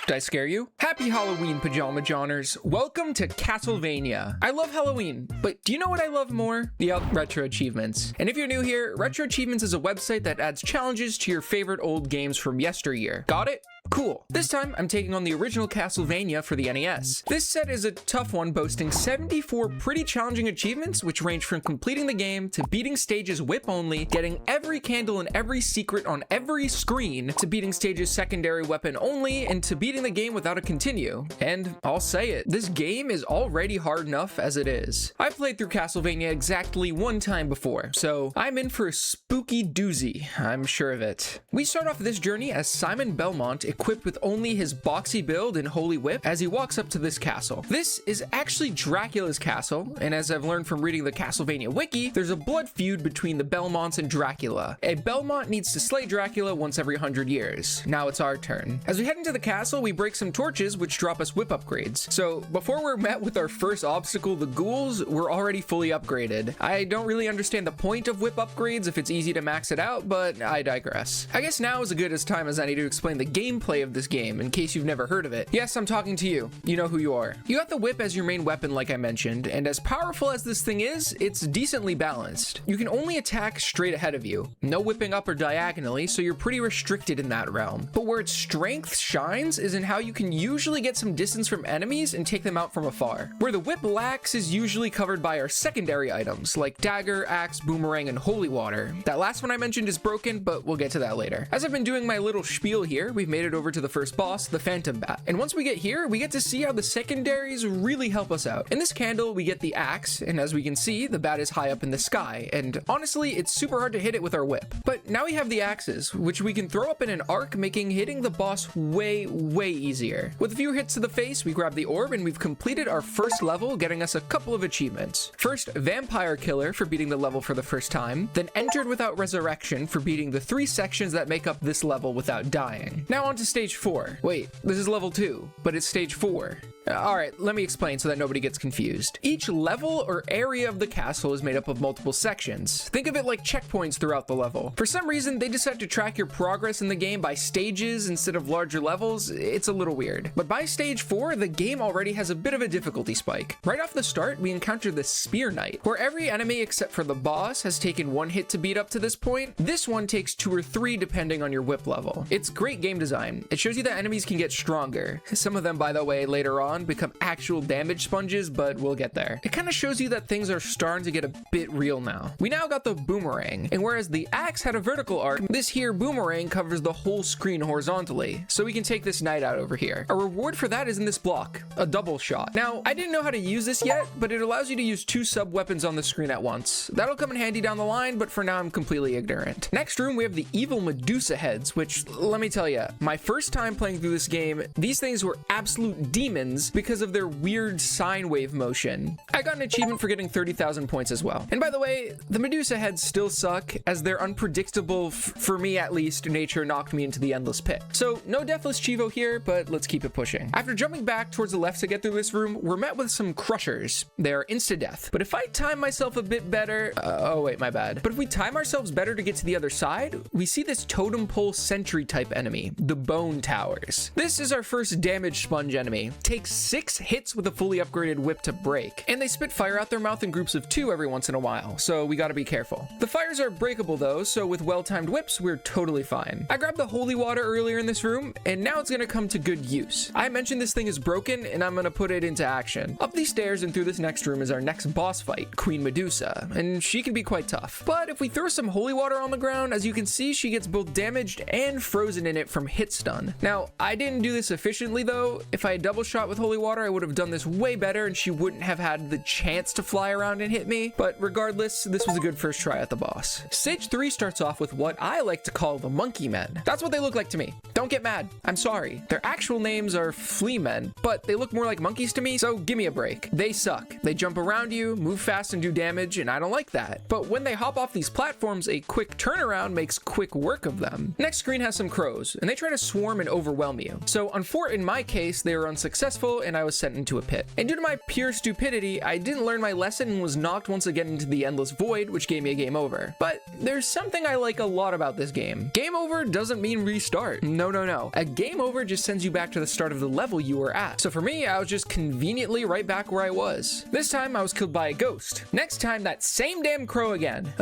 Did I scare you? Happy Halloween, Pajamajohners. Welcome to Castlevania. I love Halloween, but do you know what I love more? The Retro Achievements. And if you're new here, Retro Achievements is a website that adds challenges to your favorite old games from yesteryear. Got it? Cool. This time, I'm taking on the original Castlevania for the NES. This set is a tough one, boasting 74 pretty challenging achievements, which range from completing the game to beating stages whip only, getting every candle and every secret on every screen, to beating stages secondary weapon only, and to beating the game without a continue. And I'll say it, this game is already hard enough as it is. I've played through Castlevania exactly one time before, so I'm in for a spooky doozy, I'm sure of it. We start off this journey as Simon Belmont, equipped with only his boxy build and holy whip as he walks up to this castle. This is actually Dracula's castle, and as I've learned from reading the Castlevania wiki, there's a blood feud between the Belmonts and Dracula. A Belmont needs to slay Dracula once every 100 years. Now it's our turn. As we head into the castle, we break some torches which drop us whip upgrades. So before we're met with our first obstacle, the ghouls, we're already fully upgraded. I don't really understand the point of whip upgrades if it's easy to max it out, but I digress. I guess now is as good a time as any to explain the gameplay of this game, in case you've never heard of it. Yes, I'm talking to you. You know who you are. You got the whip as your main weapon, like I mentioned, and as powerful as this thing is, it's decently balanced. You can only attack straight ahead of you. No whipping up or diagonally, so you're pretty restricted in that realm. But where its strength shines is in how you can usually get some distance from enemies and take them out from afar. Where the whip lacks is usually covered by our secondary items, like dagger, axe, boomerang, and holy water. That last one I mentioned is broken, but we'll get to that later. As I've been doing my little spiel here, we've made it over to the first boss, the Phantom Bat. And once we get here, we get to see how the secondaries really help us out. In this candle, we get the axe, and as we can see, the bat is high up in the sky, and honestly, it's super hard to hit it with our whip. But now we have the axes, which we can throw up in an arc, making hitting the boss way easier. With a few hits to the face, we grab the orb, and we've completed our first level, getting us a couple of achievements. First, Vampire Killer for beating the level for the first time, then Entered Without Resurrection for beating the 3 sections that make up this level without dying. Now on to stage 4. Wait, this is level 2, but it's stage 4. Alright, let me explain so that nobody gets confused. Each level or area of the castle is made up of multiple sections. Think of it like checkpoints throughout the level. For some reason, they decide to track your progress in the game by stages instead of larger levels. It's a little weird. But by stage 4, the game already has a bit of a difficulty spike. Right off the start, we encounter the Spear Knight, where every enemy except for the boss has taken 1 hit to beat up to this point. This one takes 2 or 3 depending on your whip level. It's great game design. It shows you that enemies can get stronger. Some of them, by the way, later on become actual damage sponges, but we'll get there. It kind of shows you that things are starting to get a bit real now. We now got the boomerang, and whereas the axe had a vertical arc, this here boomerang covers the whole screen horizontally, so we can take this knight out over here. A reward for that is in this block, a double shot. Now, I didn't know how to use this yet, but it allows you to use 2 sub weapons on the screen at once. That'll come in handy down the line, but for now I'm completely ignorant. Next room, we have the evil Medusa heads, which, let me tell you, my first time playing through this game, these things were absolute demons because of their weird sine wave motion. I got an achievement for getting 30,000 points as well. And by the way, the Medusa heads still suck, as their unpredictable, for me at least, nature knocked me into the endless pit. So no Deathless Chivo here, but let's keep it pushing. After jumping back towards the left to get through this room, we're met with some crushers. They're insta-death. But if I time myself a bit better, oh wait, my bad. But if we time ourselves better to get to the other side, we see this totem pole sentry type enemy, the Bone Towers. This is our first damage sponge enemy. Takes 6 hits with a fully upgraded whip to break, and they spit fire out their mouth in groups of 2 every once in a while, so we gotta be careful. The fires are breakable though, so with well-timed whips, we're totally fine. I grabbed the holy water earlier in this room, and now it's gonna come to good use. I mentioned this thing is broken, and I'm gonna put it into action. Up these stairs and through this next room is our next boss fight, Queen Medusa, and she can be quite tough. But if we throw some holy water on the ground, as you can see, she gets both damaged and frozen in it from hit stun. Now, I didn't do this efficiently though. If I had double shot with holy water, I would have done this way better and she wouldn't have had the chance to fly around and hit me. But regardless, this was a good first try at the boss. Stage 3 starts off with what I like to call the Monkey Men. That's what they look like to me. Don't get mad. I'm sorry. Their actual names are Flea Men, but they look more like monkeys to me, so give me a break. They suck. They jump around you, move fast and do damage, and I don't like that. But when they hop off these platforms, a quick turnaround makes quick work of them. Next screen has some crows, and they try to swarm and overwhelm you. So in my case, they were unsuccessful and I was sent into a pit. And due to my pure stupidity, I didn't learn my lesson and was knocked once again into the endless void, which gave me a game over. But there's something I like a lot about this game. Game over doesn't mean restart. No. A game over just sends you back to the start of the level you were at. So for me, I was just conveniently right back where I was. This time I was killed by a ghost. Next time, that same damn crow again.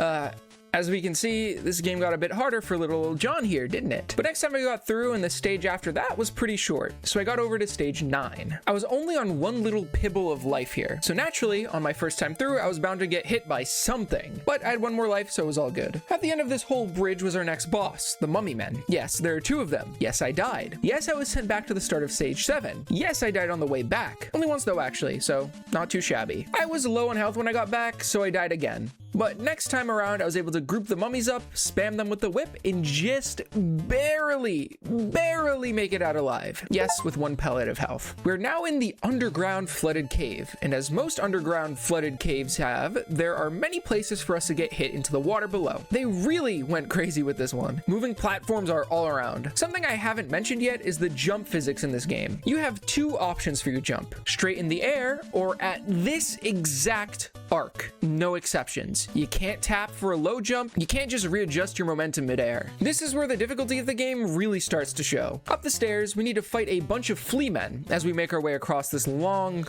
As we can see, this game got a bit harder for little old John here, didn't it? But next time I got through, and the stage after that was pretty short, so I got over to stage 9. I was only on one little pibble of life here, so naturally, on my first time through, I was bound to get hit by something. But I had one more life, so it was all good. At the end of this whole bridge was our next boss, the Mummy Men. Yes, there are 2 of them. Yes, I died. Yes, I was sent back to the start of stage 7. Yes, I died on the way back. Only once though, actually, so not too shabby. I was low on health when I got back, so I died again. But next time around, I was able to group the mummies up, spam them with the whip, and just barely make it out alive. Yes, with 1 pellet of health. We're now in the underground flooded cave, and as most underground flooded caves have, there are many places for us to get hit into the water below. They really went crazy with this one. Moving platforms are all around. Something I haven't mentioned yet is the jump physics in this game. You have 2 options for your jump: straight in the air, or at this exact arc. No exceptions. You can't tap for a low jump. You can't just readjust your momentum midair. This is where the difficulty of the game really starts to show. Up the stairs, we need to fight a bunch of flea men as we make our way across this long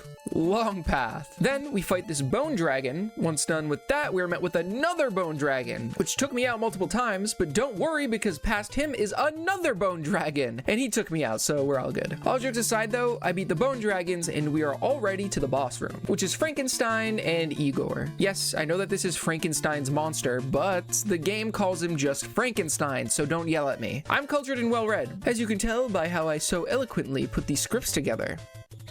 path. Then we fight this bone dragon. Once done with that, we are met with another bone dragon, which took me out multiple times, but don't worry because past him is another bone dragon, and he took me out, so we're all good. All jokes aside though, I beat the bone dragons and we are already to the boss room, which is Frankenstein and Igor. Yes, I know that this is Frankenstein's monster, but the game calls him just Frankenstein, so don't yell at me. I'm cultured and well-read, as you can tell by how I so eloquently put these scripts together.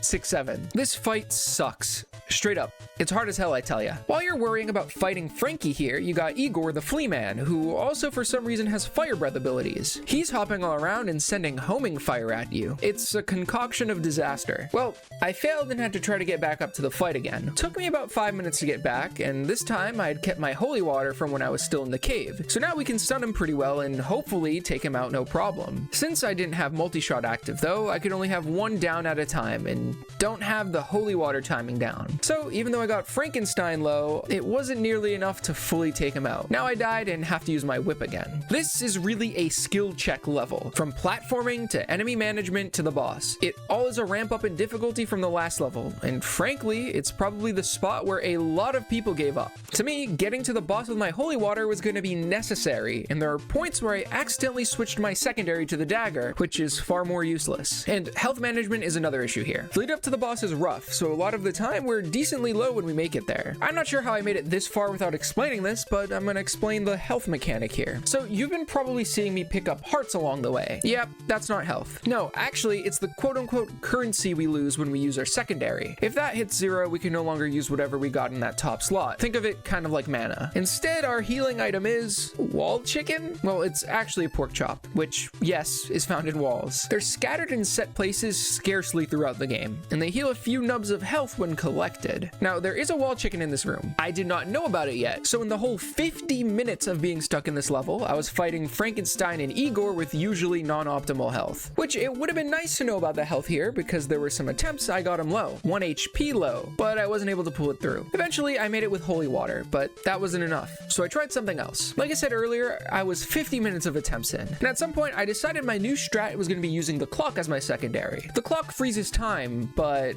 6-7. This fight sucks. Straight up. It's hard as hell, I tell ya. While you're worrying about fighting Frankie here, you got Igor the Flea Man, who also for some reason has fire breath abilities. He's hopping all around and sending homing fire at you. It's a concoction of disaster. Well, I failed and had to try to get back up to the fight again. Took me about 5 minutes to get back, and this time I had kept my holy water from when I was still in the cave. So now we can stun him pretty well and hopefully take him out no problem. Since I didn't have multi-shot active though, I could only have 1 down at a time and don't have the holy water timing down. So even though I got Frankenstein low, it wasn't nearly enough to fully take him out. Now I died and have to use my whip again. This is really a skill check level. From platforming to enemy management to the boss. It all is a ramp up in difficulty from the last level, and frankly, it's probably the spot where a lot of people gave up. To me, getting to the boss with my holy water was going to be necessary, and there are points where I accidentally switched my secondary to the dagger, which is far more useless. And health management is another issue here. The lead up to the boss is rough, so a lot of the time we're decently low when we make it there. I'm not sure how I made it this far without explaining this, but I'm gonna explain the health mechanic here. So you've been probably seeing me pick up hearts along the way. Yep, that's not health. No, actually, it's the quote-unquote currency we lose when we use our secondary. If that hits 0, we can no longer use whatever we got in that top slot. Think of it kind of like mana. Instead, our healing item is wall chicken? Well, it's actually a pork chop, which, yes, is found in walls. They're scattered in set places scarcely throughout the game, and they heal a few nubs of health when collected. Now, there is a wall chicken in this room. I did not know about it yet, so in the whole 50 minutes of being stuck in this level, I was fighting Frankenstein and Igor with usually non-optimal health, which it would have been nice to know about the health here because there were some attempts I got him low, 1 HP low, but I wasn't able to pull it through. Eventually, I made it with holy water, but that wasn't enough, so I tried something else. Like I said earlier, I was 50 minutes of attempts in, and at some point, I decided my new strat was going to be using the clock as my secondary. The clock freezes time, but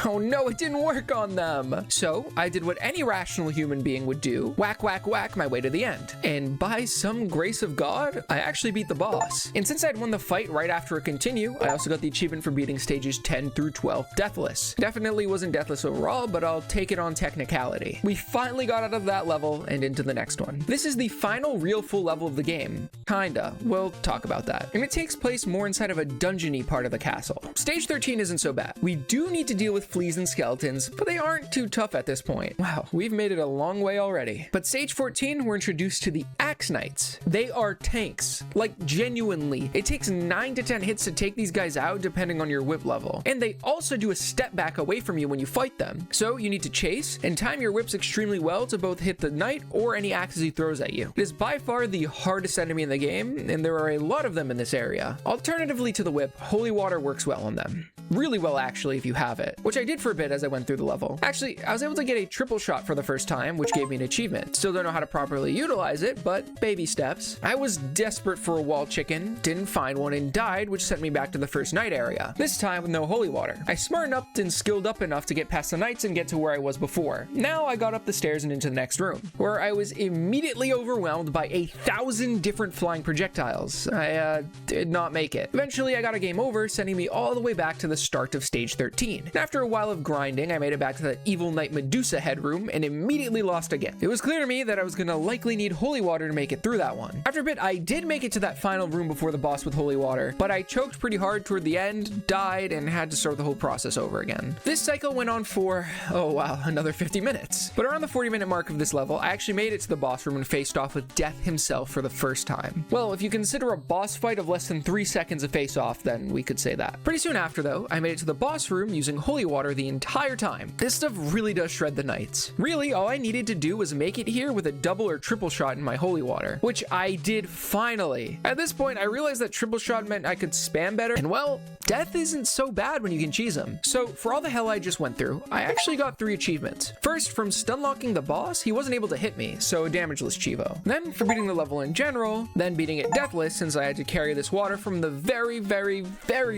oh no, it didn't work on them. So I did what any rational human being would do, whack, whack, whack my way to the end. And by some grace of God, I actually beat the boss. And since I'd won the fight right after a continue, I also got the achievement for beating stages 10 through 12 deathless. Definitely wasn't deathless overall, but I'll take it on technicality. We finally got out of that level and into the next one. This is the final real full level of the game. Kinda. We'll talk about that. And it takes place more inside of a dungeony part of the castle. Stage 13 isn't so bad. We do need to deal with fleas and skeletons, but they aren't too tough at this point. Wow, we've made it a long way already. But stage 14, we're introduced to the Axe Knights. They are tanks. Like, genuinely. It takes 9 to 10 hits to take these guys out depending on your whip level. And they also do a step back away from you when you fight them. So you need to chase and time your whips extremely well to both hit the knight or any axes he throws at you. It is by far the hardest enemy in the the game, and there are a lot of them in this area. Alternatively to the whip, holy water works well on them. Really well, actually, if you have it, which I did for a bit as I went through the level. Actually, I was able to get a triple shot for the first time, which gave me an achievement. Still don't know how to properly utilize it, but baby steps. I was desperate for a wall chicken, didn't find one, and died, which sent me back to the first night area, this time with no holy water. I smartened up and skilled up enough to get past the knights and get to where I was before. Now I got up the stairs and into the next room, where I was immediately overwhelmed by 1,000 different flying projectiles. I did not make it. Eventually, I got a game over, sending me all the way back to the start of stage 13. And after a while of grinding, I made it back to the evil knight Medusa headroom and immediately lost again. It was clear to me that I was gonna likely need holy water to make it through that one. After a bit, I did make it to that final room before the boss with holy water, but I choked pretty hard toward the end, died, and had to start the whole process over again. This cycle went on for, oh wow, another 50 minutes. But around the 40-minute mark of this level, I actually made it to the boss room and faced off with Death himself for the first time. Well, if you consider a boss fight of less than 3 seconds of face-off, then we could say that. Pretty soon after, though, I made it to the boss room using holy water the entire time. This stuff really does shred the knights. Really, all I needed to do was make it here with a double or triple shot in my holy water, which I did finally. At this point, I realized that triple shot meant I could spam better, and well, death isn't so bad when you can cheese them. So for all the hell I just went through, I actually got 3 achievements. First, from stunlocking the boss, he wasn't able to hit me, so damageless cheevo. Then for beating the level in general, then beating it deathless since I had to carry this water from the very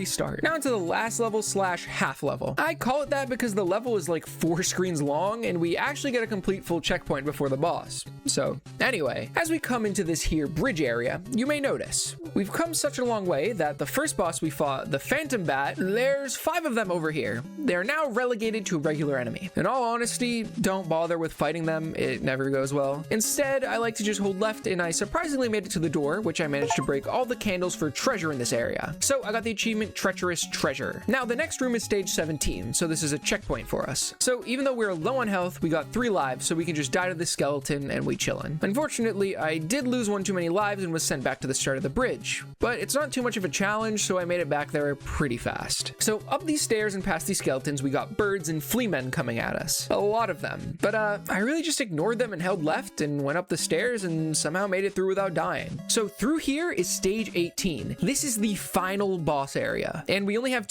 start. Now into the last level / half level. I call it that because the level is like 4 screens long and we actually get a complete full checkpoint before the boss. So anyway, as we come into this here bridge area, you may notice we've come such a long way that the first boss we fought, the Phantom Bat, there's 5 of them over here. They're now relegated to a regular enemy. In all honesty, don't bother with fighting them, it never goes well. Instead, I like to just hold left and I surprisingly made it to the door, which I managed to break all the candles for treasure in this area. So I got the achievement Treacherous Treasure. Now the next room is stage 17, so this is a checkpoint for us. So even though we're low on health, we got 3 lives, so we can just die to the skeleton and we chillin'. Unfortunately, I did lose 1 too many lives and was sent back to the start of the bridge, but it's not too much of a challenge, so I made it back there pretty fast. So up these stairs and past these skeletons, we got birds and flea men coming at us. A lot of them, but I really just ignored them and held left and went up the stairs and somehow made it through without dying. So through here is stage 18. This is the final boss area, and we only have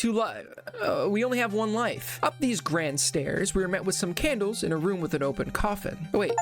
1 life. Up these grand stairs, we were met with some candles in a room with an open coffin. Oh wait,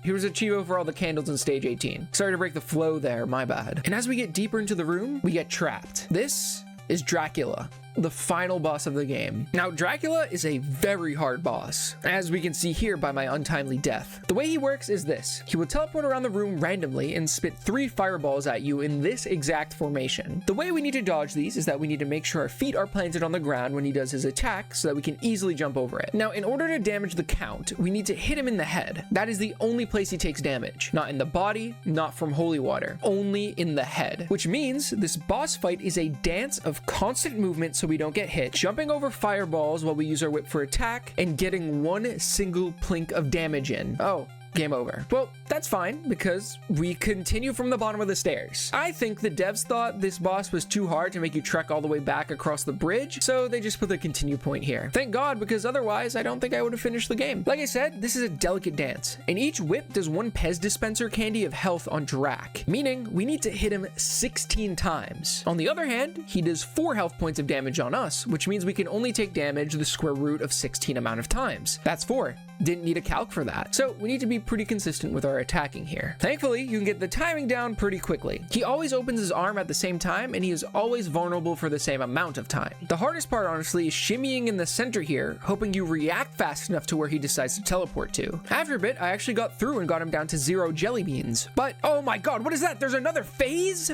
here's a cheevo for all the candles in stage 18. Sorry to break the flow there, my bad. And as we get deeper into the room, we get trapped. This is Dracula, the final boss of the game. Now, Dracula is a very hard boss, as we can see here by my untimely death. The way he works is this. He will teleport around the room randomly and spit 3 fireballs at you in this exact formation. The way we need to dodge these is that we need to make sure our feet are planted on the ground when he does his attack so that we can easily jump over it. Now, in order to damage the count, we need to hit him in the head. That is the only place he takes damage. Not in the body, not from holy water, only in the head. Which means this boss fight is a dance of constant movement so we don't get hit, jumping over fireballs while we use our whip for attack, and getting 1 single plink of damage in. Oh, game over. Well, that's fine, because we continue from the bottom of the stairs. I think the devs thought this boss was too hard to make you trek all the way back across the bridge, so they just put the continue point here. Thank God, because otherwise I don't think I would have finished the game. Like I said, this is a delicate dance, and each whip does 1 Pez dispenser candy of health on Drac, meaning we need to hit him 16 times. On the other hand, he does 4 health points of damage on us, which means we can only take damage the square root of 16 amount of times. That's 4. Didn't need a calc for that. So we need to be pretty consistent with our attacking here. Thankfully, you can get the timing down pretty quickly. He always opens his arm at the same time, and he is always vulnerable for the same amount of time. The hardest part, honestly, is shimmying in the center here, hoping you react fast enough to where he decides to teleport to. After a bit, I actually got through and got him down to 0 jelly beans. But, oh my god, what is that? There's another phase?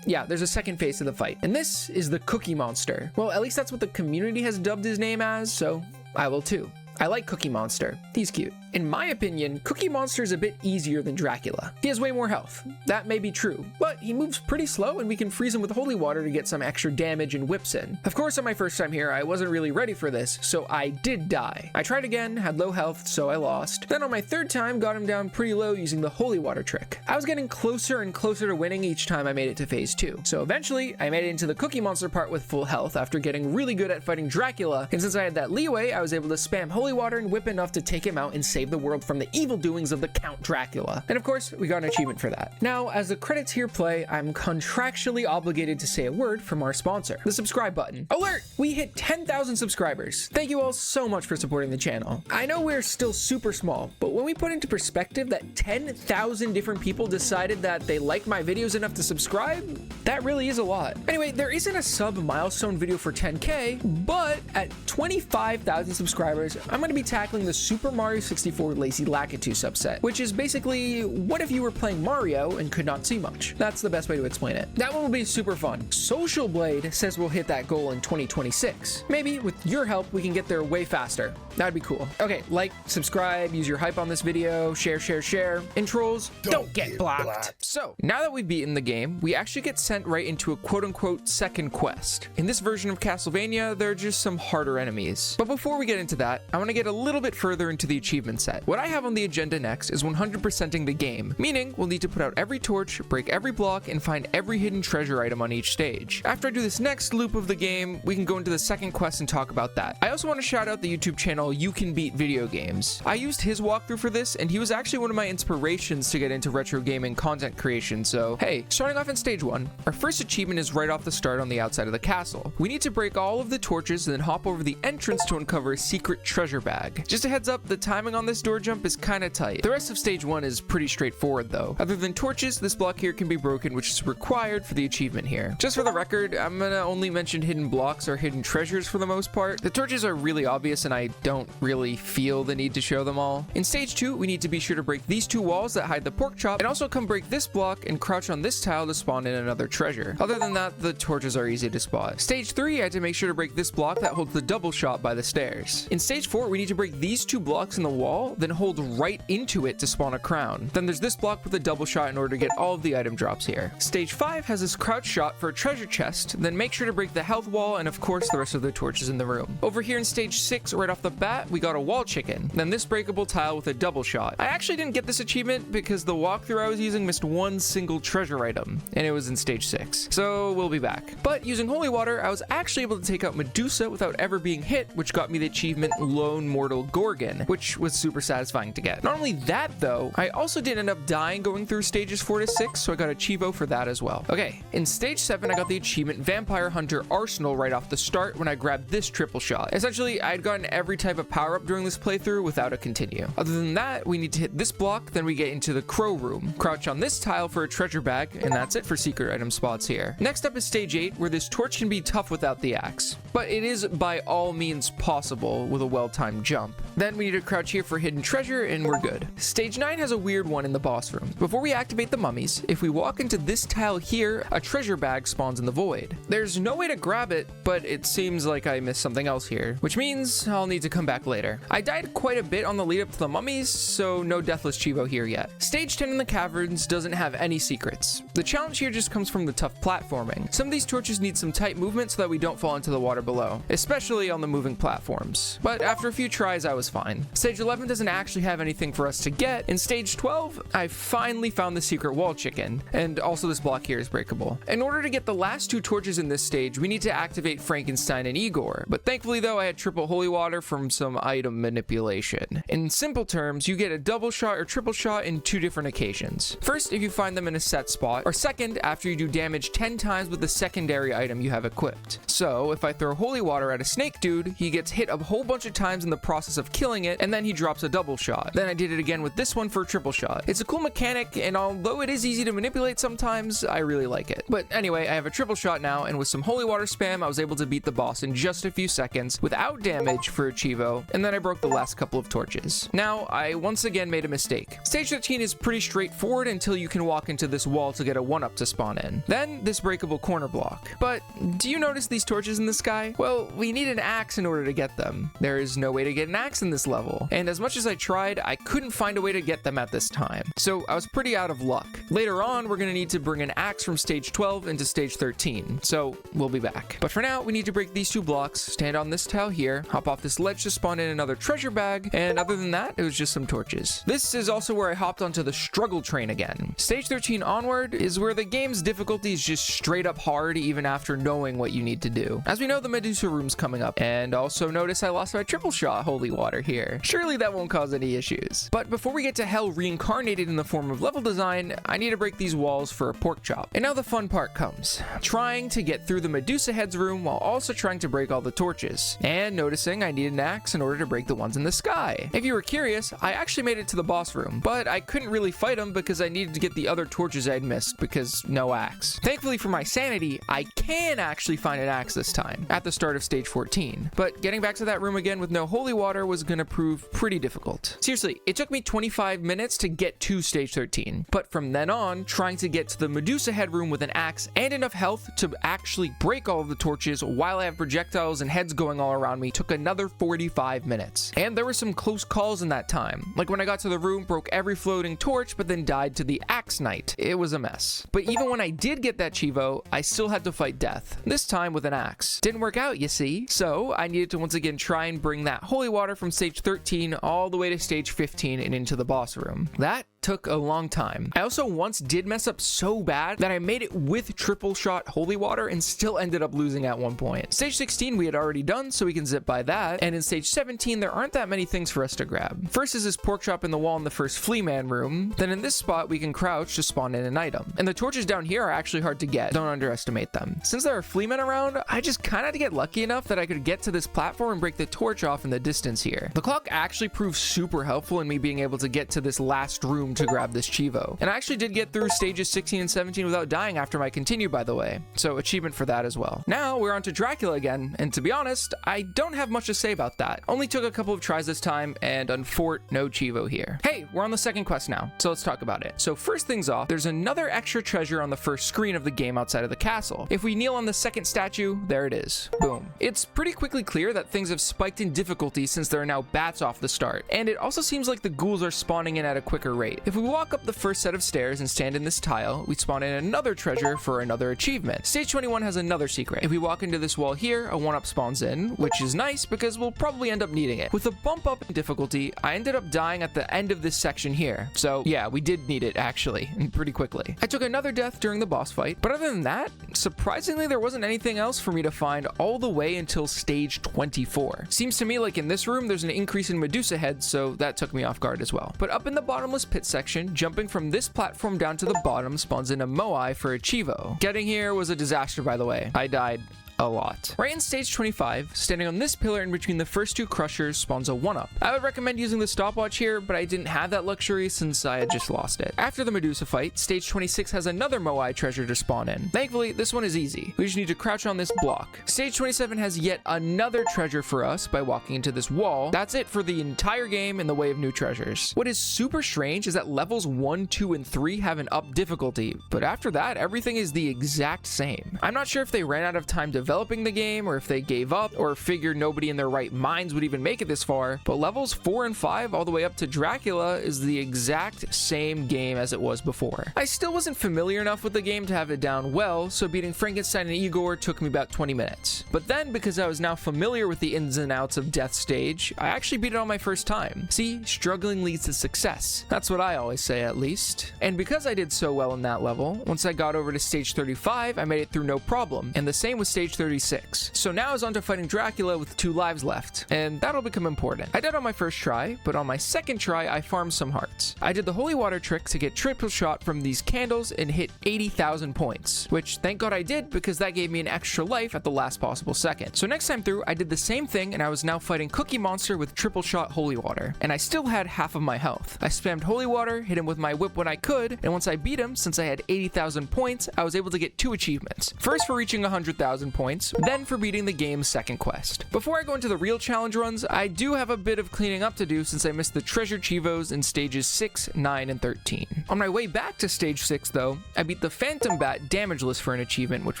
Yeah, there's a second phase to the fight. And this is the Cookie Monster. Well, at least that's what the community has dubbed his name as, so I will too. I like Cookie Monster. He's cute. In my opinion, Cookie Monster is a bit easier than Dracula. He has way more health. That may be true, but he moves pretty slow and we can freeze him with holy water to get some extra damage and whips in. Of course, on my first time here, I wasn't really ready for this, so I did die. I tried again, had low health, so I lost. Then on my 3rd time, got him down pretty low using the holy water trick. I was getting closer and closer to winning each time I made it to phase 2. So eventually, I made it into the Cookie Monster part with full health after getting really good at fighting Dracula, and since I had that leeway, I was able to spam holy water and whip enough to take him out and save save the world from the evil doings of the Count Dracula. And of course, we got an achievement for that. Now, as the credits here play, I'm contractually obligated to say a word from our sponsor, the subscribe button. Alert! We hit 10,000 subscribers. Thank you all so much for supporting the channel. I know we're still super small, but when we put into perspective that 10,000 different people decided that they like my videos enough to subscribe, that really is a lot. Anyway, there isn't a sub milestone video for 10K, but at 25,000 subscribers, I'm going to be tackling the Super Mario 64 Lazy Lakitu subset, which is basically what if you were playing Mario and could not see much. That's the best way to explain it. That one will be super fun. Social Blade says we'll hit that goal in 2026. Maybe with your help, we can get there way faster. That'd be cool. Okay, like, subscribe, use your hype on this video, share, and trolls, don't get blocked. So, now that we've beaten the game, we actually get sent right into a quote-unquote second quest. In this version of Castlevania, there are just some harder enemies. But before we get into that, I want to get a little bit further into the achievement set. What I have on the agenda next is 100%ing the game, meaning we'll need to put out every torch, break every block, and find every hidden treasure item on each stage. After I do this next loop of the game, we can go into the second quest and talk about that. I also want to shout out the YouTube channel You Can Beat Video Games. I used his walkthrough for this, and he was actually one of my inspirations to get into retro gaming content creation, so hey. Starting off in stage 1, our first achievement is right off the start on the outside of the castle. We need to break all of the torches and then hop over the entrance to uncover a secret treasure bag. Just a heads up, the timing on this door jump is kinda tight. The rest of stage 1 is pretty straightforward though. Other than torches, this block here can be broken, which is required for the achievement here. Just for the record, I'm gonna only mention hidden blocks or hidden treasures for the most part. The torches are really obvious and I don't really feel the need to show them all. In stage 2, we need to be sure to break these two walls that hide the pork chop, and also come break this block and crouch on this tile to spawn in another treasure. Other than that, the torches are easy to spot. Stage 3, I had to make sure to break this block that holds the double shot by the stairs. In stage 4, we need to break these two blocks in the wall, then hold right into it to spawn a crown. Then there's this block with a double shot in order to get all of the item drops here. Stage 5 has this crouch shot for a treasure chest, then make sure to break the health wall and of course the rest of the torches in the room. Over here in stage 6, right off the bat, we got a wall chicken, then this breakable tile with a double shot. I actually didn't get this achievement because the walkthrough I was using missed one single treasure item, and it was in stage 6. So we'll be back. But using holy water, I was actually able to take out Medusa without ever being hit, which got me the achievement Lone Mortal Gorgon, which was super satisfying to get. Not only that though, I also did end up dying going through stages 4 to 6, so I got a Chivo for that as well. Okay, in stage 7, I got the achievement Vampire Hunter Arsenal right off the start when I grabbed this triple shot. Essentially, I had gotten every type of power up during this playthrough without a continue. Other than that, we need to hit this block, then we get into the crow room. Crouch on this tile for a treasure bag, and that's it for secret item spots here. Next up is stage 8, where this torch can be tough without the axe, but it is by all means possible with a well-timed jump. Then we need to crouch here for hidden treasure, and we're good. Stage 9 has a weird one in the boss room. Before we activate the mummies, if we walk into this tile here, a treasure bag spawns in the void. There's no way to grab it, but it seems like I missed something else here, which means I'll need to come back later. I died quite a bit on the lead up to the mummies, so no deathless Chivo here yet. Stage 10 in the caverns doesn't have any secrets. The challenge here just comes from the tough platforming. Some of these torches need some tight movement so that we don't fall into the water below, especially on the moving platforms. But after a few tries, I was fine. Stage 11 doesn't actually have anything for us to get. In stage 12, I finally found the secret wall chicken, and also this block here is breakable. In order to get the last two torches in this stage, we need to activate Frankenstein and Igor, but thankfully though, I had triple holy water from some item manipulation. In simple terms, you get a double shot or triple shot in 2 different occasions. First, if you find them in a set spot, or second, after you do damage 10 times with the secondary item you have equipped. So, if I throw holy water at a snake dude, he gets hit a whole bunch of times in the process of killing it, and then he drops a double shot. Then I did it again with this one for a triple shot. It's a cool mechanic, and although it is easy to manipulate sometimes, I really like it. But anyway, I have a triple shot now, and with some holy water spam, I was able to beat the boss in just a few seconds without damage for a Chivo, and then I broke the last couple of torches. Now, I once again made a mistake. Stage 13 is pretty straightforward until you can walk into this wall to get a 1-up to spawn in. Then, this breakable corner block. But, do you notice these torches in the sky? Well, we need an axe in order to get them. There is no way to get an axe in this level, and as much as I tried, I couldn't find a way to get them at this time. So, I was pretty out of luck. Later on, we're gonna need to bring an axe from stage 12 into stage 13, so we'll be back. But for now, we need to break these 2 blocks, stand on this tile here, hop off this ledge to spawn in another treasure bag, and other than that, it was just some torches. This is also where I hopped onto the struggle train again. Stage 13 onward is where the game's difficulty is just straight up hard even after knowing what you need to do. As we know, the Medusa room's coming up, and also notice I lost my triple shot holy water. water here. Surely that won't cause any issues. But before we get to hell reincarnated in the form of level design, I need to break these walls for a pork chop. And now the fun part comes. Trying to get through the Medusa head's room while also trying to break all the torches. And noticing I need an axe in order to break the ones in the sky. If you were curious, I actually made it to the boss room, but I couldn't really fight him because I needed to get the other torches I'd missed because no axe. Thankfully for my sanity, I can actually find an axe this time, at the start of stage 14. But getting back to that room again with no holy water was gonna prove pretty difficult. Seriously, it took me 25 minutes to get to stage 13, but from then on, trying to get to the Medusa head room with an axe and enough health to actually break all of the torches while I have projectiles and heads going all around me took another 45 minutes. And there were some close calls in that time, like when I got to the room, broke every floating torch, but then died to the axe knight. It was a mess. But even when I did get that Chivo, I still had to fight death, this time with an axe. Didn't work out, you see, so I needed to once again try and bring that holy water from stage 13 all the way to stage 15 and into the boss room. That took a long time. I also once did mess up so bad that I made it with triple shot holy water and still ended up losing at one point. Stage 16 we had already done, so we can zip by that, and in stage 17 there aren't that many things for us to grab. First is this pork chop in the wall in the first flea man room, then in this spot we can crouch to spawn in an item. And the torches down here are actually hard to get, don't underestimate them. Since there are flea men around, I just kinda had to get lucky enough that I could get to this platform and break the torch off in the distance here. The clock actually proved super helpful in me being able to get to this last room to grab this Chivo. And I actually did get through stages 16 and 17 without dying after my continue, by the way. So achievement for that as well. Now we're on to Dracula again, and to be honest, I don't have much to say about that. Only took a couple of tries this time, and unfort, no Chivo here. Hey, we're on the second quest now, so let's talk about it. So first things off, there's another extra treasure on the first screen of the game outside of the castle. If we kneel on the second statue, there it is. Boom. It's pretty quickly clear that things have spiked in difficulty since there are now bats off the start, and it also seems like the ghouls are spawning in at a quicker rate. If we walk up the first set of stairs and stand in this tile, we spawn in another treasure for another achievement. Stage 21 has another secret. If we walk into this wall here, a 1-up spawns in, which is nice because we'll probably end up needing it. With a bump up in difficulty, I ended up dying at the end of this section here. So yeah, we did need it actually, and pretty quickly. I took another death during the boss fight, but other than that, surprisingly there wasn't anything else for me to find all the way until stage 24. Seems to me like in this room there's an increase in Medusa heads, so that took me off guard as well. But up in the bottomless pit section, jumping from this platform down to the bottom spawns in a Moai for a Chivo. Getting here was a disaster, by the way. I died a lot. Right in stage 25, standing on this pillar in between the first two crushers spawns a 1-up. I would recommend using the stopwatch here, but I didn't have that luxury since I had just lost it. After the Medusa fight, stage 26 has another Moai treasure to spawn in. Thankfully, this one is easy. We just need to crouch on this block. Stage 27 has yet another treasure for us by walking into this wall. That's it for the entire game in the way of new treasures. What is super strange is that levels 1, 2, and 3 have an up difficulty, but after that, everything is the exact same. I'm not sure if they ran out of time developing the game, or if they gave up, or figured nobody in their right minds would even make it this far, but levels 4 and 5 all the way up to Dracula is the exact same game as it was before. I still wasn't familiar enough with the game to have it down well, so beating Frankenstein and Igor took me about 20 minutes. But then, because I was now familiar with the ins and outs of Death Stage, I actually beat it on my first time. See, struggling leads to success. That's what I always say, at least. And because I did so well in that level, once I got over to stage 35, I made it through no problem, and the same with stage 36. So now I was on to fighting Dracula with 2 lives left, and that'll become important. I died on my first try, but on my second try, I farmed some hearts. I did the holy water trick to get triple shot from these candles and hit 80,000 points, which thank God I did because that gave me an extra life at the last possible second. So next time through, I did the same thing and I was now fighting Cookie Monster with triple shot holy water, and I still had half of my health. I spammed holy water, hit him with my whip when I could, and once I beat him, since I had 80,000 points, I was able to get 2 achievements. First for reaching 100,000 points, then for beating the game's second quest. Before I go into the real challenge runs, I do have a bit of cleaning up to do since I missed the treasure Chivos in stages 6, 9, and 13. On my way back to stage 6 though, I beat the Phantom Bat damageless for an achievement, which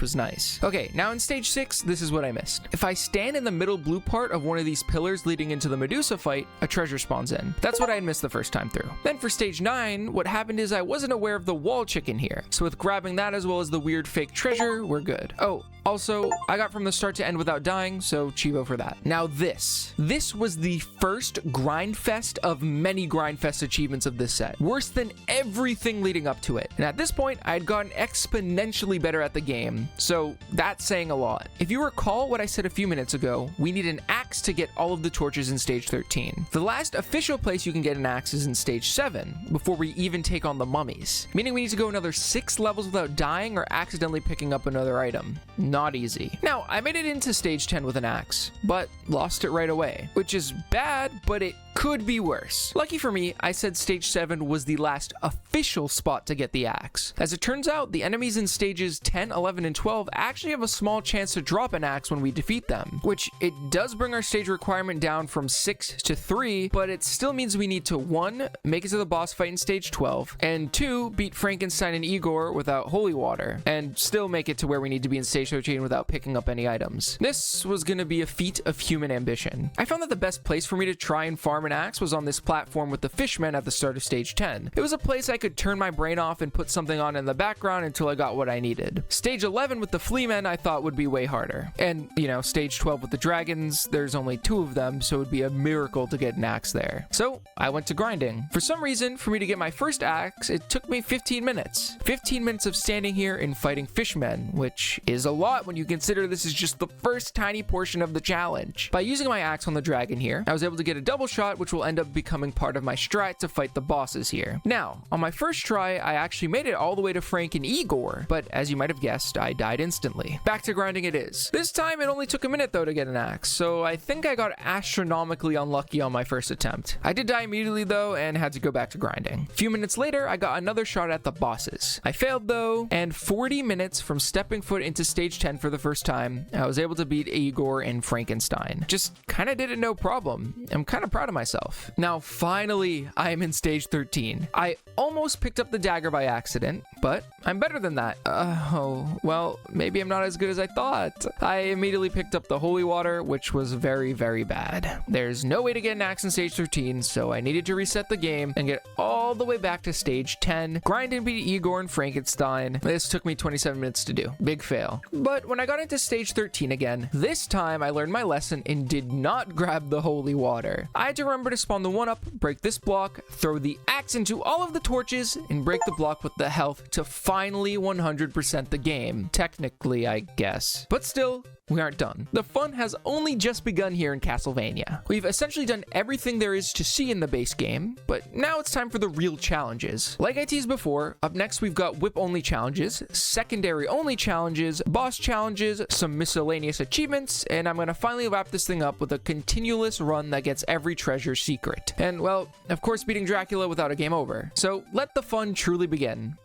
was nice. Okay, now in stage 6, this is what I missed. If I stand in the middle blue part of one of these pillars leading into the Medusa fight, a treasure spawns in. That's what I had missed the first time through. Then for stage 9, what happened is I wasn't aware of the wall chicken here, so with grabbing that as well as the weird fake treasure, we're good. Oh, also, I got from the start to end without dying, so Chivo for that. Now this was the first grind fest of many grind fest achievements of this set. Worse than everything leading up to it. And at this point, I had gotten exponentially better at the game, so that's saying a lot. If you recall what I said a few minutes ago, we need an axe axe to get all of the torches in stage 13. The last official place you can get an axe is in stage 7, before we even take on the mummies, meaning we need to go another 6 levels without dying or accidentally picking up another item. Not easy. Now, I made it into stage 10 with an axe, but lost it right away, which is bad, but it could be worse. Lucky for me, I said stage 7 was the last official spot to get the axe. As it turns out, the enemies in stages 10, 11, and 12 actually have a small chance to drop an axe when we defeat them, which it does bring our stage requirement down from 6 to 3, but it still means we need to 1, make it to the boss fight in stage 12, and 2, beat Frankenstein and Igor without holy water, and still make it to where we need to be in stage 13 without picking up any items. This was gonna be a feat of human ambition. I found that the best place for me to try and farm an axe was on this platform with the fishmen at the start of stage 10. It was a place I could turn my brain off and put something on in the background until I got what I needed. Stage 11 with the fleamen I thought would be way harder. And, you know, stage 12 with the dragons, there's only 2 of them, so it would be a miracle to get an axe there. So I went to grinding. For some reason, for me to get my first axe, it took me 15 minutes. 15 minutes of standing here and fighting fishmen, which is a lot when you consider this is just the first tiny portion of the challenge. By using my axe on the dragon here, I was able to get a double shot, which will end up becoming part of my strat to fight the bosses here. Now, on my first try, I actually made it all the way to Frank and Igor, but as you might have guessed, I died instantly. Back to grinding it is. This time it only took a minute though to get an axe, so I think I got astronomically unlucky on my first attempt. I did die immediately though, and had to go back to grinding. A few minutes later, I got another shot at the bosses. I failed though, and 40 minutes from stepping foot into stage 10 for the first time, I was able to beat Igor and Frankenstein. Just kinda did it no problem. I'm kinda proud of myself. Now finally, I am in stage 13. I almost picked up the dagger by accident, but I'm better than that. Oh, well, maybe I'm not as good as I thought. I immediately picked up the holy water, which was very, very bad. There's no way to get an axe in stage 13, so I needed to reset the game and get all the way back to stage 10, grind and beat Igor and Frankenstein. This took me 27 minutes to do. Big fail. But when I got into stage 13 again, this time I learned my lesson and did not grab the holy water. I had to remember to spawn the 1-up, break this block, throw the axe into all of the torches, and break the block with the health to finally 100% the game. Technically, I guess. But still, we aren't done. The fun has only just begun here in Castlevania. We've essentially done everything there is to see in the base game, but now it's time for the real challenges. Like I teased before, up next we've got whip-only challenges, secondary-only challenges, boss challenges, some miscellaneous achievements, and I'm gonna finally wrap this thing up with a continueless run that gets every treasure secret. And, well, of course beating Dracula without a game over. So let the fun truly begin.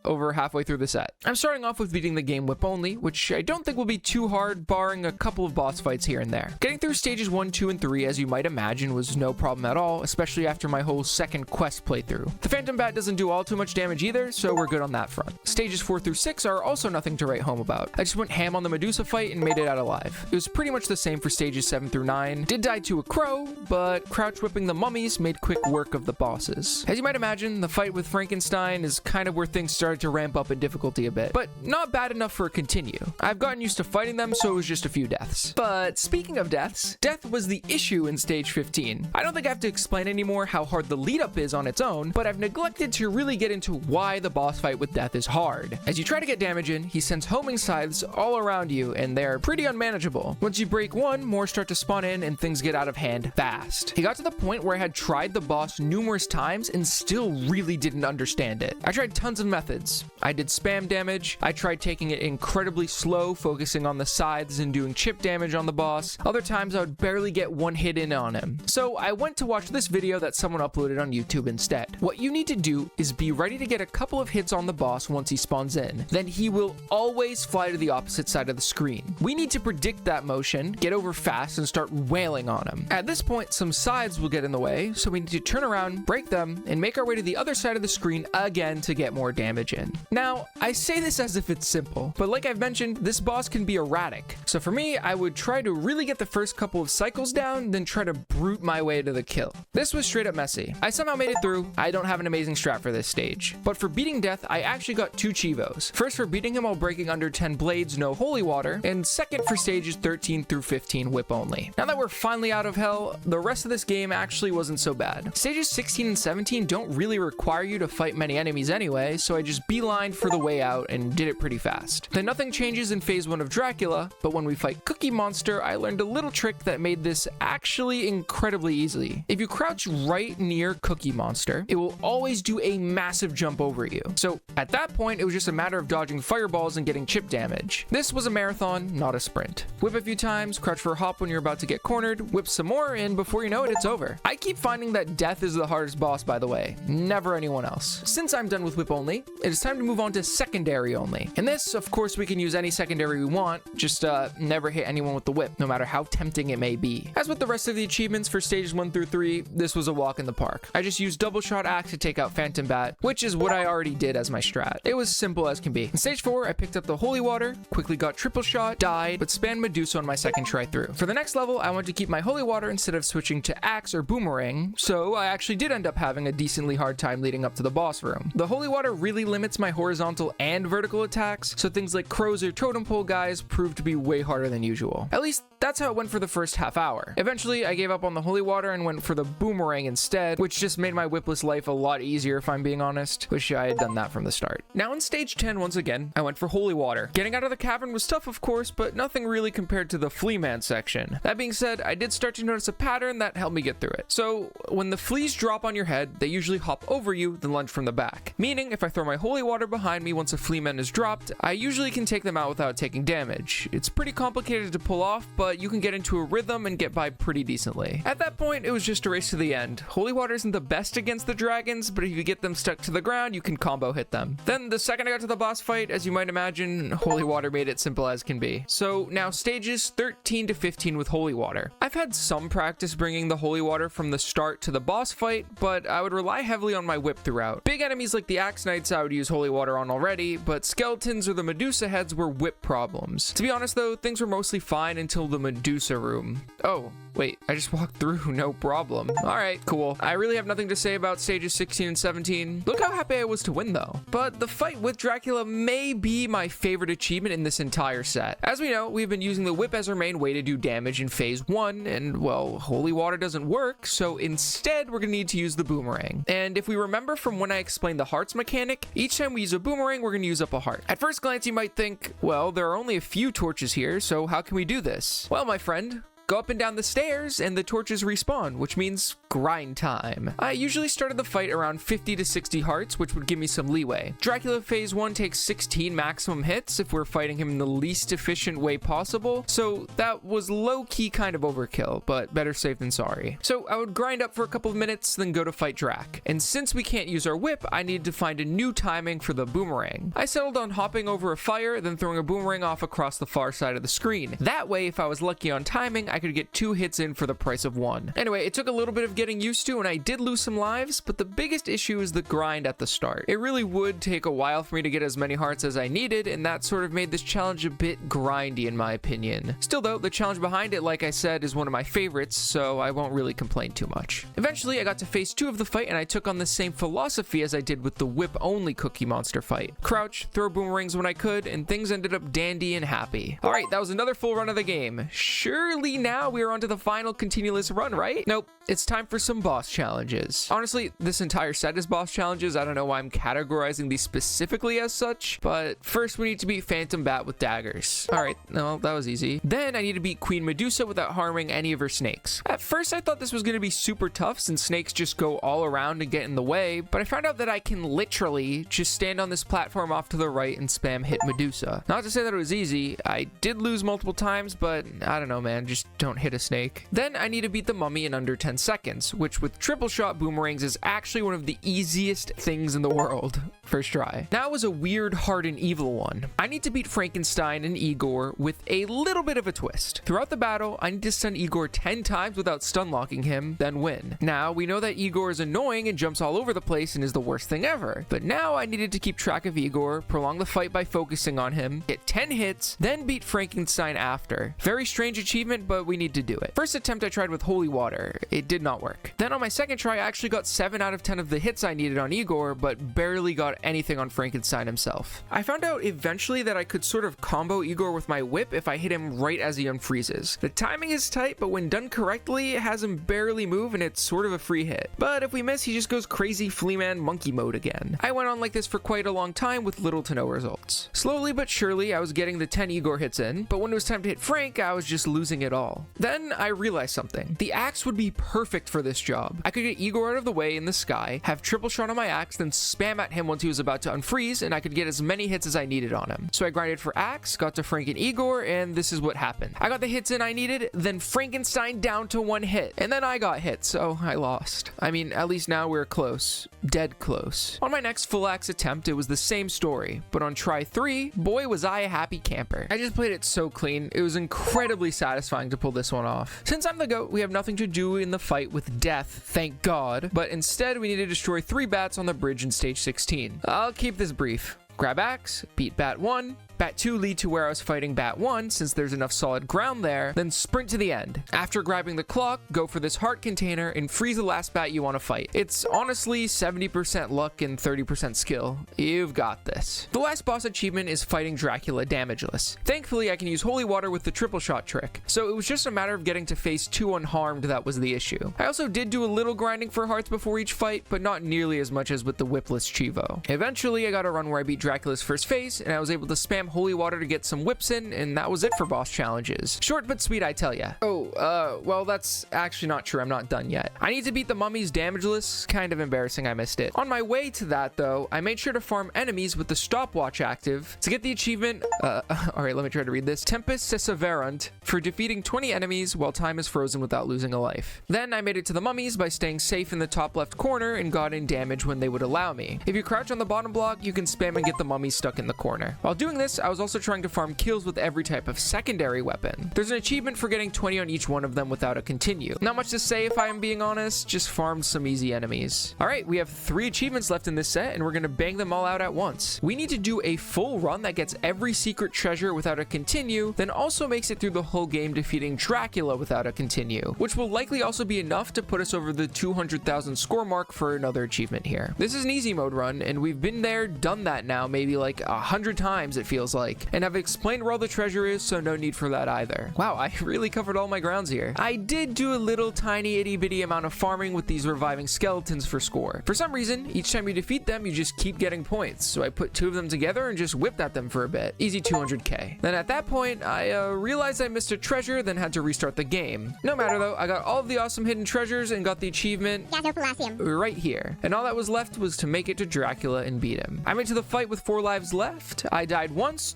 Over halfway through the set. I'm starting off with beating the game whip-only, which I don't think will be too hard, barring a couple of boss fights here and there. Getting through stages 1, 2, and 3, as you might imagine, was no problem at all, especially after my whole second quest playthrough. The Phantom Bat doesn't do all too much damage either, so we're good on that front. Stages 4 through 6 are also nothing to write home about. I just went ham on the Medusa fight and made it out alive. It was pretty much the same for stages 7 through 9. Did die to a crow, but crouch whipping the mummies made quick work of the bosses. As you might imagine, the fight with Frankenstein is kind of where things started to ramp up in difficulty a bit, but not bad enough for a continue. I've gotten used to fighting them, so it was just a few deaths. But speaking of deaths, death was the issue in stage 15. I don't think I have to explain anymore how hard the lead up is on its own, but I've neglected to really get into why the boss fight with death is hard. As you try to get damage in, he sends homing scythes all around you, and they're pretty unmanageable. Once you break one, more start to spawn in and things get out of hand fast. He got to the point where I had tried the boss numerous times and still really didn't understand it. I tried tons of methods. I did spam damage. I tried taking it incredibly slow, focusing on the scythes and doing chip damage on the boss. Other times I would barely get one hit in on him. So I went to watch this video that someone uploaded on YouTube instead. What you need to do is be ready to get a couple of hits on the boss once he spawns in. Then he will always fly to the opposite side of the screen. We need to predict that motion, get over fast, and start wailing on him. At this point, some scythes will get in the way, so we need to turn around, break them, and make our way to the other side of the screen again to get more damage in. Now, I say this as if it's simple, but like I've mentioned, this boss can be erratic. So for me, I would try to really get the first couple of cycles down, then try to brute my way to the kill. This was straight up messy. I somehow made it through. I don't have an amazing strat for this stage. But for beating death, I actually got 2 chivos. First for beating him while breaking under 10 blades, no holy water, and second for stages 13 through 15 whip only. Now that we're finally out of hell, the rest of this game actually wasn't so bad. Stages 16 and 17 don't really require you to fight many enemies anyway, way, so I just beelined for the way out and did it pretty fast. Then nothing changes in phase 1 of Dracula, but when we fight Cookie Monster, I learned a little trick that made this actually incredibly easy. If you crouch right near Cookie Monster, it will always do a massive jump over you. So at that point, it was just a matter of dodging fireballs and getting chip damage. This was a marathon, not a sprint. Whip a few times, crouch for a hop when you're about to get cornered, whip some more, and before you know it, it's over. I keep finding that death is the hardest boss, by the way, never anyone else. Since I'm done with whip only, it is time to move on to secondary only. In this, of course, we can use any secondary we want, just never hit anyone with the whip, no matter how tempting it may be. As with the rest of the achievements for stages 1 through 3, this was a walk in the park. I just used double shot axe to take out Phantom Bat, which is what I already did as my strat. It was simple as can be. In stage 4, I picked up the holy water, quickly got triple shot, died, but spammed Medusa on my second try through. For the next level, I wanted to keep my holy water instead of switching to axe or boomerang, so I actually did end up having a decently hard time leading up to the boss room. The holy water really limits my horizontal and vertical attacks, so things like crows or totem pole guys proved to be way harder than usual. At least that's how it went for the first half hour. Eventually, I gave up on the holy water and went for the boomerang instead, which just made my whipless life a lot easier if I'm being honest. Wish I had done that from the start. Now in stage 10, once again, I went for holy water. Getting out of the cavern was tough, of course, but nothing really compared to the flea man section. That being said, I did start to notice a pattern that helped me get through it. So when the fleas drop on your head, they usually hop over you, then lunge from the back. Meaning, if I throw my holy water behind me once a flea man is dropped, I usually can take them out without taking damage. It's pretty complicated to pull off, but you can get into a rhythm and get by pretty decently. At that point, it was just a race to the end. Holy water isn't the best against the dragons, but if you get them stuck to the ground, you can combo hit them. Then the second I got to the boss fight, as you might imagine, holy water made it simple as can be. So now stages 13 to 15 with holy water. I've had some practice bringing the holy water from the start to the boss fight, but I would rely heavily on my whip throughout. Big enemies like the Axe Knights I would use holy water on already, but skeletons or the Medusa heads were whip problems. To be honest though, things were mostly fine until the Medusa room. Oh, wait, I just walked through, no problem. Alright, cool. I really have nothing to say about stages 16 and 17. Look how happy I was to win though. But the fight with Dracula may be my favorite achievement in this entire set. As we know, we've been using the whip as our main way to do damage in phase 1, and well, holy water doesn't work, so instead we're gonna need to use the boomerang. And if we remember from when I explained the hearts mechanic, each time we use a boomerang, we're gonna use up a heart. At first glance, you might think, well, there are only a few torches here, so how can we do this? Well, my friend, go up and down the stairs and the torches respawn, which means grind time. I usually started the fight around 50 to 60 hearts, which would give me some leeway. Dracula phase 1 takes 16 maximum hits if we're fighting him in the least efficient way possible, so that was low-key kind of overkill, but better safe than sorry. So I would grind up for a couple of minutes, then go to fight Drac. And since we can't use our whip, I needed to find a new timing for the boomerang. I settled on hopping over a fire, then throwing a boomerang off across the far side of the screen. That way, if I was lucky on timing, I could get 2 hits in for the price of 1. Anyway, it took a little bit of getting used to, and I did lose some lives, but the biggest issue is the grind at the start. It really would take a while for me to get as many hearts as I needed, and that sort of made this challenge a bit grindy in my opinion. Still though, the challenge behind it, like I said, is one of my favorites, so I won't really complain too much. Eventually, I got to phase 2 of the fight, and I took on the same philosophy as I did with the whip-only Cookie Monster fight. Crouch, throw boomerangs when I could, and things ended up dandy and happy. Alright, that was another full run of the game. Surely now we're on to the final continueless run, right? Nope, it's time for some boss challenges. Honestly, this entire set is boss challenges. I don't know why I'm categorizing these specifically as such, but first we need to beat Phantom Bat with daggers. Alright, no, that was easy. Then I need to beat Queen Medusa without harming any of her snakes. At first I thought this was going to be super tough since snakes just go all around and get in the way, but I found out that I can literally just stand on this platform off to the right and spam hit Medusa. Not to say that it was easy. I did lose multiple times, but I don't know, man, just don't hit a snake. Then I need to beat the mummy in under 10 seconds, which with triple shot boomerangs is actually one of the easiest things in the world. First try. Now is a weird, hard, and evil one. I need to beat Frankenstein and Igor with a little bit of a twist. Throughout the battle, I need to stun Igor 10 times without stun locking him, then win. Now, we know that Igor is annoying and jumps all over the place and is the worst thing ever, but now I needed to keep track of Igor, prolong the fight by focusing on him, get 10 hits, then beat Frankenstein after. Very strange achievement, but we need to do it. First attempt I tried with holy water. It did not work. work. Then on my second try, I actually got 7 out of 10 of the hits I needed on Igor, but barely got anything on Frankenstein himself. I found out eventually that I could sort of combo Igor with my whip if I hit him right as he unfreezes. The timing is tight, but when done correctly, it has him barely move and it's sort of a free hit. But if we miss, he just goes crazy Fleaman monkey mode again. I went on like this for quite a long time with little to no results. Slowly but surely, I was getting the 10 Igor hits in, but when it was time to hit Frank, I was just losing it all. Then I realized something. The axe would be perfect for this job. I could get Igor out of the way in the sky, have triple shot on my axe, then spam at him once he was about to unfreeze, and I could get as many hits as I needed on him. So I grinded for axe, got to Frank and Igor, and this is what happened. I got the hits in I needed, then Frankenstein down to 1 hit, and then I got hit, so I lost. I mean, at least now we're close. Dead close. On my next full axe attempt, it was the same story, but on try 3, boy was I a happy camper. I just played it so clean, it was incredibly satisfying to pull this one off. Since I'm the GOAT, we have nothing to do in the fight with death, thank God, but instead we need to destroy 3 bats on the bridge in stage 16. I'll keep this brief. Grab axe, beat bat 1, bat 2 lead to where I was fighting bat 1 since there's enough solid ground there, then sprint to the end. After grabbing the clock, go for this heart container and freeze the last bat you want to fight. It's honestly 70% luck and 30% skill. You've got this. The last boss achievement is fighting Dracula damageless. Thankfully, I can use holy water with the triple shot trick, so it was just a matter of getting to phase 2 unharmed that was the issue. I also did do a little grinding for hearts before each fight, but not nearly as much as with the whipless Chivo. Eventually, I got a run where I beat Dracula's first phase, and I was able to spam holy water to get some whips in, and that was it for boss challenges. Short but sweet, I tell ya. Well, that's actually not true. I'm not done yet. I need to beat the Mummies damageless. Kind of embarrassing I missed it. On my way to that, though, I made sure to farm enemies with the stopwatch active to get the achievement, alright, let me try to read this. Tempest Severant for defeating 20 enemies while time is frozen without losing a life. Then I made it to the Mummies by staying safe in the top left corner and got in damage when they would allow me. If you crouch on the bottom block, you can spam and get the Mummies stuck in the corner. While doing this, I was also trying to farm kills with every type of secondary weapon. There's an achievement for getting 20 on each one of them without a continue. Not much to say if I am being honest, just farmed some easy enemies. Alright, we have 3 achievements left in this set and we're gonna bang them all out at once. We need to do a full run that gets every secret treasure without a continue, then also makes it through the whole game defeating Dracula without a continue, which will likely also be enough to put us over the 200,000 score mark for another achievement here. This is an easy mode run and we've been there, done that now maybe like 100 times it feels like, and I've explained where all the treasure is, so no need for that either. Wow, I really covered all my grounds here. I did do a little tiny itty bitty amount of farming with these reviving skeletons for score. For some reason, each time you defeat them, you just keep getting points, so I put 2 of them together and just whipped at them for a bit. Easy 200k. Then at that point, I realized I missed a treasure, then had to restart the game. No matter though, I got all of the awesome hidden treasures and got the achievement right here. And all that was left was to make it to Dracula and beat him. I'm into the fight with 4 lives left. I died once,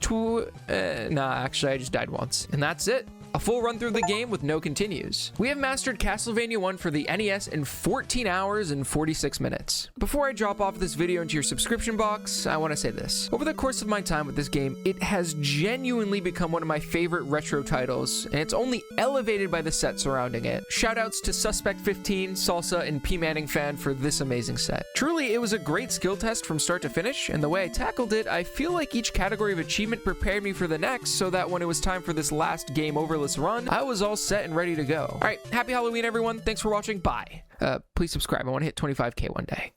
actually I just died once. And that's it. A full run through the game with no continues. We have mastered Castlevania 1 for the NES in 14 hours and 46 minutes. Before I drop off this video into your subscription box, I want to say this. Over the course of my time with this game, it has genuinely become one of my favorite retro titles, and it's only elevated by the set surrounding it. Shoutouts to Suspect 15, Salsa, and P Manning Fan for this amazing set. Truly, it was a great skill test from start to finish, and the way I tackled it, I feel like each category of achievement prepared me for the next, so that when it was time for this last game overless run, I was all set and ready to go. Alright, happy Halloween everyone, thanks for watching, bye. Please subscribe, I want to hit 25k one day.